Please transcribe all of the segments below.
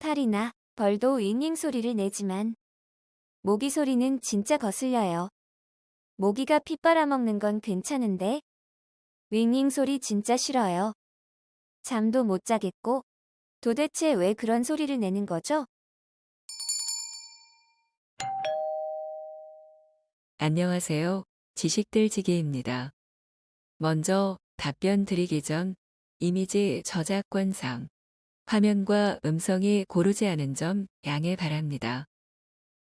파리나 벌도 윙윙 소리를 내지만 모기 소리는 진짜 거슬려요. 모기가 피 빨아먹는 건 괜찮은데 윙윙 소리 진짜 싫어요. 잠도 못 자겠고 도대체 왜 그런 소리를 내는 거죠? 안녕하세요. 지식들지기입니다. 먼저 답변 드리기 전 이미지 저작권상 화면과 음성이 고르지 않은 점 양해 바랍니다.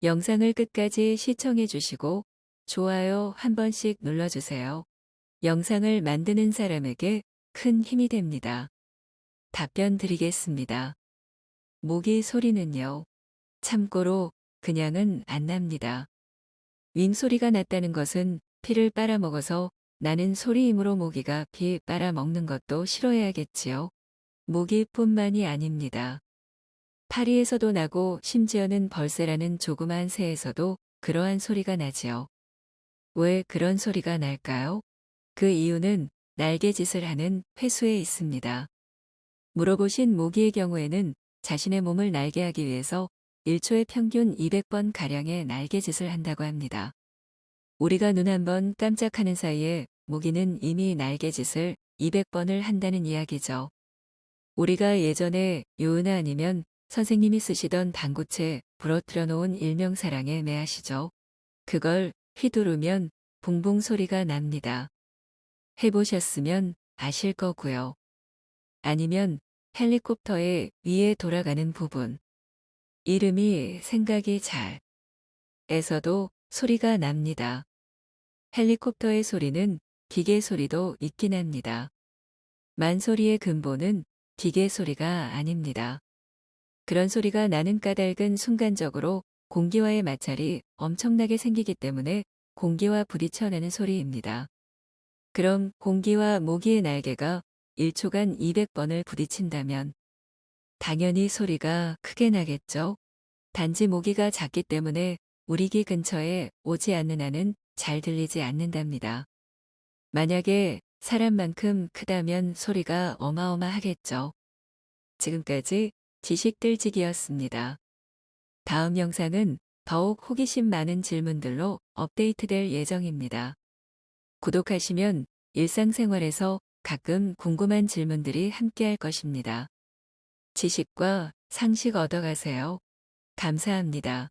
영상을 끝까지 시청해 주시고 좋아요 한 번씩 눌러주세요. 영상을 만드는 사람에게 큰 힘이 됩니다. 답변 드리겠습니다. 모기 소리는요. 참고로 그냥은 안 납니다. 윙소리가 났다는 것은 피를 빨아먹어서 나는 소리이므로 모기가 피 빨아먹는 것도 싫어해야겠지요. 모기뿐만이 아닙니다. 파리에서도 나고 심지어는 벌새라는 조그만 새에서도 그러한 소리가 나지요. 왜 그런 소리가 날까요? 그 이유는 날개짓을 하는 회수에 있습니다. 물어보신 모기의 경우에는 자신의 몸을 날게 하기 위해서 1초에 평균 200번 가량의 날개짓을 한다고 합니다. 우리가 눈 한 번 깜짝하는 사이에 모기는 이미 날개짓을 200번을 한다는 이야기죠. 우리가 예전에 요은아 아니면 선생님이 쓰시던 당구채 부러뜨려 놓은 일명사랑에 매하시죠. 그걸 휘두르면 붕붕 소리가 납니다. 해보셨으면 아실 거고요. 아니면 헬리콥터의 위에 돌아가는 부분. 이름이 생각이 잘 에서도 소리가 납니다. 헬리콥터의 소리는 기계 소리도 있긴 합니다. 만소리의 근본은 기계 소리가 아닙니다. 그런 소리가 나는 까닭은 순간적으로 공기와의 마찰이 엄청나게 생기기 때문에 공기와 부딪혀 내는 소리입니다. 그럼 공기와 모기의 날개가 1초간 200번을 부딪힌다면 당연히 소리가 크게 나겠죠. 단지 모기가 작기 때문에 우리 귀 근처에 오지 않는 한은 잘 들리지 않는답니다. 만약에 사람만큼 크다면 소리가 어마어마하겠죠. 지금까지 지식들지기였습니다. 다음 영상은 더욱 호기심 많은 질문들로 업데이트될 예정입니다. 구독하시면 일상생활에서 가끔 궁금한 질문들이 함께할 것입니다. 지식과 상식 얻어가세요. 감사합니다.